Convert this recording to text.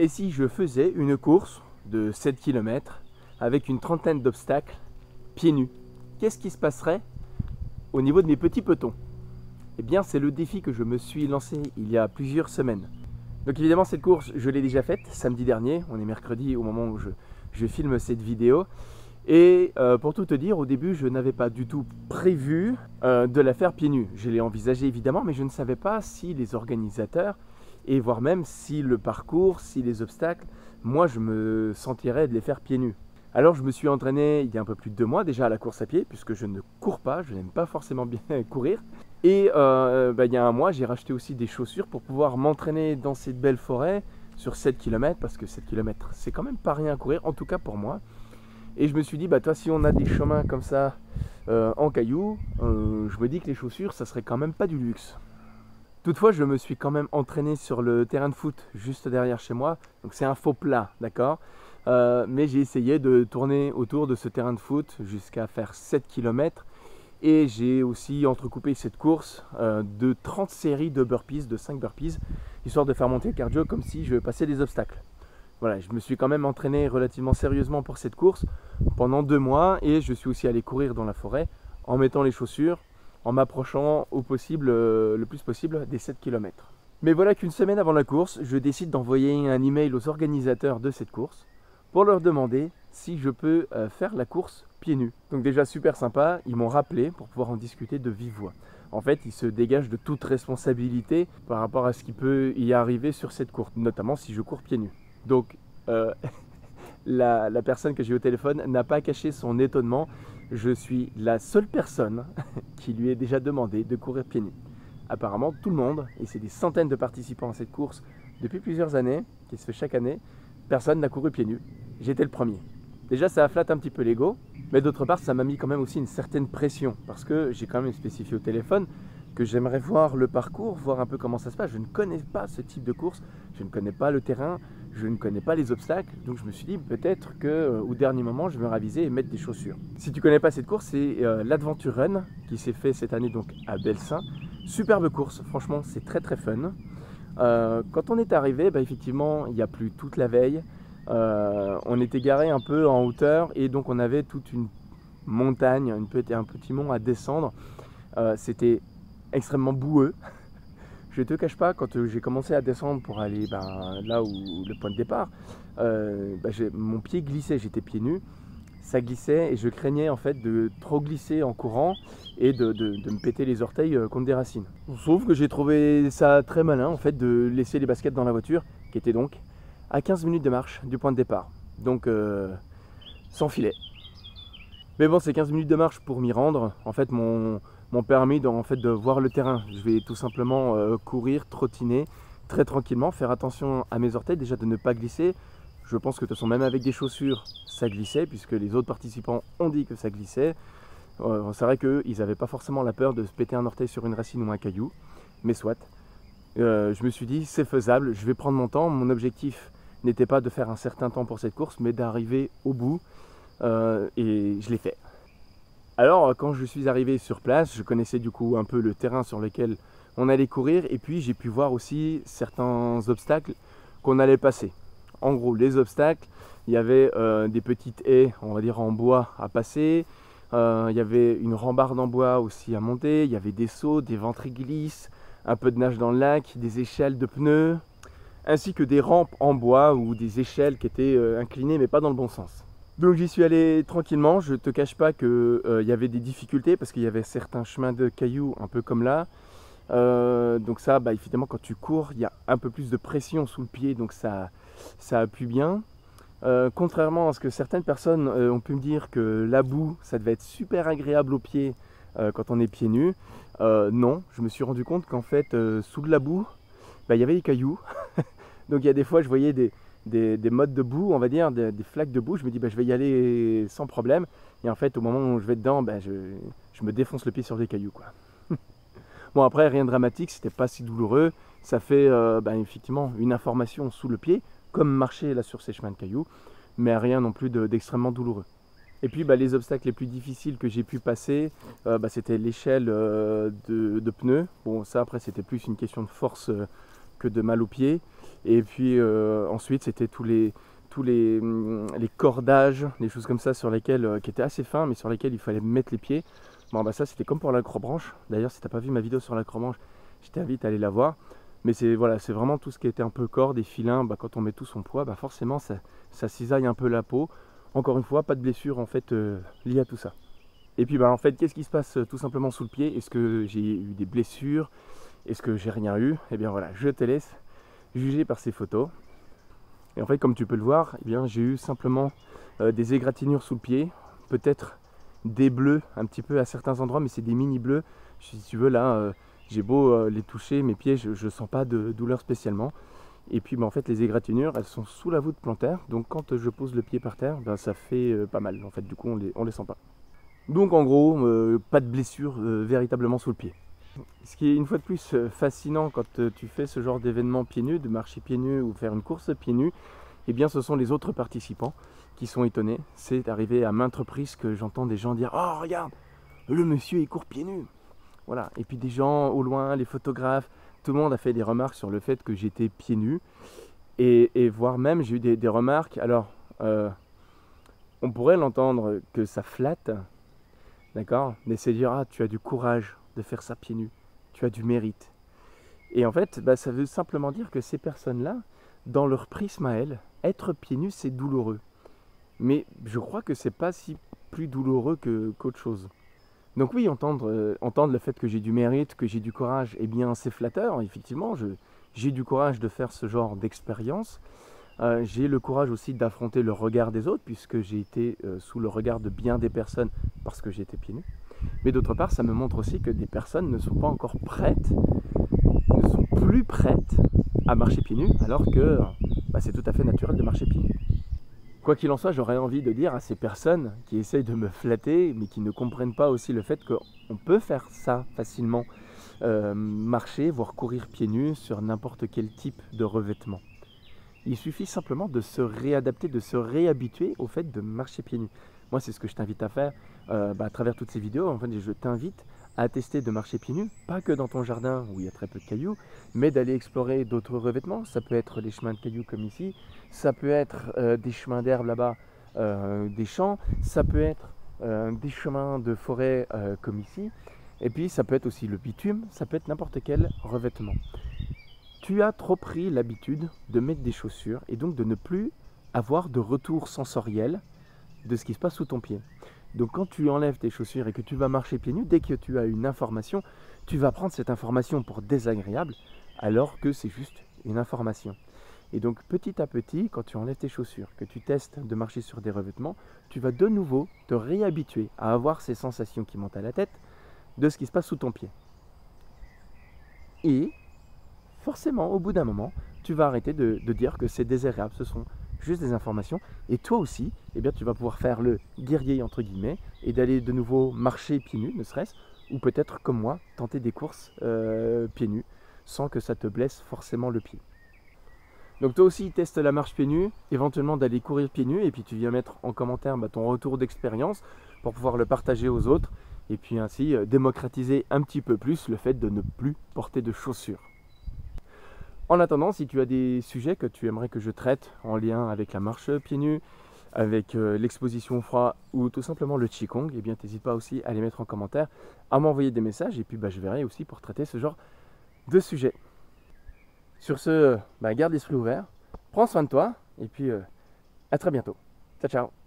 Et si je faisais une course de 7 km avec une trentaine d'obstacles, pieds nus, qu'est-ce qui se passerait au niveau de mes petits petons? Eh bien, c'est le défi que je me suis lancé il y a plusieurs semaines. Donc évidemment, cette course, je l'ai déjà faite samedi dernier. On est mercredi au moment où je filme cette vidéo. Et pour tout te dire, au début, je n'avais pas du tout prévu de la faire pieds nus. Je l'ai envisagé évidemment, mais je ne savais pas si les organisateurs, et voire même si le parcours, si les obstacles, moi je me sentirais de les faire pieds nus. Alors je me suis entraîné il y a un peu plus de 2 mois déjà à la course à pied, puisque je ne cours pas, je n'aime pas forcément bien courir. Et il y a 1 mois, j'ai racheté aussi des chaussures pour pouvoir m'entraîner dans cette belle forêt sur 7 km, parce que 7 km c'est quand même pas rien à courir, en tout cas pour moi. Et je me suis dit, toi, si on a des chemins comme ça en cailloux, je me dis que les chaussures, ça serait quand même pas du luxe. Toutefois, je me suis quand même entraîné sur le terrain de foot juste derrière chez moi. Donc c'est un faux plat, d'accord, mais j'ai essayé de tourner autour de ce terrain de foot jusqu'à faire 7 km. Et j'ai aussi entrecoupé cette course de 30 séries de burpees, de 5 burpees, histoire de faire monter le cardio comme si je passais des obstacles. Voilà, je me suis quand même entraîné relativement sérieusement pour cette course pendant 2 mois et je suis aussi allé courir dans la forêt en mettant les chaussures, en m'approchant au possible, le plus possible des 7 km. Mais voilà qu'une semaine avant la course, je décide d'envoyer un email aux organisateurs de cette course pour leur demander si je peux faire la course pieds nus. Donc déjà super sympa, ils m'ont rappelé pour pouvoir en discuter de vive voix. En fait, ils se dégagent de toute responsabilité par rapport à ce qui peut y arriver sur cette course, notamment si je cours pieds nus. Donc la personne que j'ai au téléphone n'a pas caché son étonnement. Je suis la seule personne qui lui ait déjà demandé de courir pieds nus. Apparemment tout le monde, et c'est des centaines de participants à cette course depuis plusieurs années, qui se fait chaque année, personne n'a couru pieds nus. J'étais le premier. Déjà ça flatte un petit peu l'ego, mais d'autre part ça m'a mis quand même aussi une certaine pression, parce que j'ai quand même spécifié au téléphone que j'aimerais voir le parcours, voir un peu comment ça se passe. Je ne connais pas ce type de course, je ne connais pas le terrain, je ne connais pas les obstacles, donc je me suis dit peut-être qu'au dernier moment je vais me raviser et mettre des chaussures. Si tu ne connais pas cette course, c'est l'Adventure Run qui s'est fait cette année donc à Belsin. Superbe course, franchement c'est très très fun. Quand on est arrivé, effectivement il n'y a plu toute la veille. On était garé un peu en hauteur et donc on avait toute une montagne, un petit mont à descendre. C'était extrêmement boueux. Je te cache pas, quand j'ai commencé à descendre pour aller là où le point de départ, mon pied glissait, j'étais pieds nus, ça glissait et je craignais en fait de trop glisser en courant et de me péter les orteils contre des racines. Sauf que j'ai trouvé ça très malin en fait de laisser les baskets dans la voiture, qui était donc à 15 minutes de marche du point de départ, donc sans filet. Mais bon, c'est 15 minutes de marche pour m'y rendre. En fait, m'ont permis de voir le terrain. Je vais tout simplement courir, trottiner très tranquillement, faire attention à mes orteils, déjà de ne pas glisser. Je pense que de toute façon, même avec des chaussures, ça glissait, puisque les autres participants ont dit que ça glissait. C'est vrai qu'ils n'avaient pas forcément la peur de se péter un orteil sur une racine ou un caillou, mais soit. Je me suis dit, c'est faisable, je vais prendre mon temps. Mon objectif n'était pas de faire un certain temps pour cette course, mais d'arriver au bout. Et je l'ai fait. Alors quand je suis arrivé sur place, je connaissais du coup un peu le terrain sur lequel on allait courir et puis j'ai pu voir aussi certains obstacles qu'on allait passer. En gros, les obstacles, il y avait des petites haies, on va dire en bois à passer, il y avait une rambarde en bois aussi à monter, il y avait des sauts, des ventriglisses, un peu de nage dans le lac, des échelles de pneus, ainsi que des rampes en bois ou des échelles qui étaient inclinées mais pas dans le bon sens. Donc j'y suis allé tranquillement, je te cache pas qu'il y avait des difficultés parce qu'il y avait certains chemins de cailloux un peu comme là. Donc ça, évidemment quand tu cours, il y a un peu plus de pression sous le pied, donc ça appuie bien. Contrairement à ce que certaines personnes ont pu me dire que la boue, ça devait être super agréable aux pieds quand on est pieds nus. Non, je me suis rendu compte qu'en fait, sous de la boue, il y avait des cailloux. Donc il y a des fois, je voyais des mottes de boue, on va dire, des flaques de boue. Je me dis, je vais y aller sans problème. Et en fait, au moment où je vais dedans, je me défonce le pied sur des cailloux, quoi. Bon, après, rien de dramatique, c'était pas si douloureux. Ça fait effectivement une information sous le pied, comme marcher là sur ces chemins de cailloux, mais rien non plus d'extrêmement douloureux. Et puis les obstacles les plus difficiles que j'ai pu passer, c'était l'échelle de pneus. Bon, ça après c'était plus une question de force que de mal aux pieds. Et puis ensuite c'était tous les cordages, des choses comme ça sur lesquelles, qui étaient assez fins mais sur lesquels il fallait mettre les pieds. Bon bah ça c'était comme pour l'acrobranche. D'ailleurs si t'as pas vu ma vidéo sur l'acrobranche, je t'invite à aller la voir. Mais c'est voilà, c'est vraiment tout ce qui était un peu corde et filin. Bah, quand on met tout son poids, bah, forcément ça cisaille un peu la peau. Encore une fois, pas de blessure en fait liée à tout ça. Et puis bah en fait, qu'est-ce qui se passe tout simplement sous le pied? Est-ce que j'ai eu des blessures? Est-ce que j'ai rien eu? Eh bien voilà, je te laisse juger par ces photos. Et en fait, comme tu peux le voir, eh bien j'ai eu simplement des égratignures sous le pied, peut-être des bleus un petit peu à certains endroits, mais c'est des mini bleus. Si tu veux là, j'ai beau les toucher, mes pieds, je ne sens pas de douleur spécialement. Et puis bah, en fait les égratignures, elles sont sous la voûte plantaire, donc quand je pose le pied par terre, bah, ça fait pas mal. En fait, du coup on les sent pas. Donc en gros, pas de blessure véritablement sous le pied. Ce qui est une fois de plus fascinant quand tu fais ce genre d'événement pieds nus, de marcher pieds nus ou faire une course pieds nus, eh bien ce sont les autres participants qui sont étonnés. C'est arrivé à maintes reprises que j'entends des gens dire « Oh regarde, le monsieur il court pieds nus !» Voilà. Et puis des gens au loin, les photographes, tout le monde a fait des remarques sur le fait que j'étais pieds nus. Et voire même j'ai eu des remarques, alors on pourrait l'entendre que ça flatte, d'accord, mais c'est dire « Ah, tu as du courage de faire ça pieds nus, tu as du mérite. » Et en fait, bah, ça veut simplement dire que ces personnes-là, dans leur prisme à elles, être pieds nus, c'est douloureux. Mais je crois que c'est pas si plus douloureux qu'autre chose. Donc oui, entendre le fait que j'ai du mérite, que j'ai du courage, eh bien c'est flatteur, effectivement, j'ai du courage de faire ce genre d'expérience. J'ai le courage aussi d'affronter le regard des autres, puisque j'ai été sous le regard de bien des personnes parce que j'étais pieds nus. Mais d'autre part, ça me montre aussi que des personnes ne sont pas encore prêtes, ne sont plus prêtes à marcher pieds nus, alors que bah, c'est tout à fait naturel de marcher pieds nus. Quoi qu'il en soit, j'aurais envie de dire à ces personnes qui essayent de me flatter, mais qui ne comprennent pas aussi le fait qu'on peut faire ça facilement, marcher, voire courir pieds nus sur n'importe quel type de revêtement. Il suffit simplement de se réadapter, de se réhabituer au fait de marcher pieds nus. Moi, c'est ce que je t'invite à faire à travers toutes ces vidéos. En fait, je t'invite à tester de marcher pieds nus, pas que dans ton jardin où il y a très peu de cailloux, mais d'aller explorer d'autres revêtements. Ça peut être des chemins de cailloux comme ici, ça peut être des chemins d'herbe là-bas, des champs, ça peut être des chemins de forêt comme ici, et puis ça peut être aussi le bitume, ça peut être n'importe quel revêtement. Tu as trop pris l'habitude de mettre des chaussures et donc de ne plus avoir de retour sensoriel de ce qui se passe sous ton pied. Donc quand tu enlèves tes chaussures et que tu vas marcher pieds nus, dès que tu as une information, tu vas prendre cette information pour désagréable alors que c'est juste une information. Et donc petit à petit, quand tu enlèves tes chaussures, que tu testes de marcher sur des revêtements, tu vas de nouveau te réhabituer à avoir ces sensations qui montent à la tête de ce qui se passe sous ton pied. Et forcément, au bout d'un moment, tu vas arrêter de dire que c'est désagréable, ce sont juste des informations. Et toi aussi, eh bien, tu vas pouvoir faire le guerrier, entre guillemets, et d'aller de nouveau marcher pieds nus, ne serait-ce, ou peut-être comme moi, tenter des courses pieds nus, sans que ça te blesse forcément le pied. Donc toi aussi, teste la marche pieds nus, éventuellement d'aller courir pieds nus, et puis tu viens mettre en commentaire ton retour d'expérience pour pouvoir le partager aux autres, et puis ainsi démocratiser un petit peu plus le fait de ne plus porter de chaussures. En attendant, si tu as des sujets que tu aimerais que je traite en lien avec la marche pieds nus, avec l'exposition au froid ou tout simplement le Qigong, eh bien n'hésite pas aussi à les mettre en commentaire, à m'envoyer des messages et puis je verrai aussi pour traiter ce genre de sujet. Sur ce, garde l'esprit ouvert, prends soin de toi et puis à très bientôt. Ciao ciao.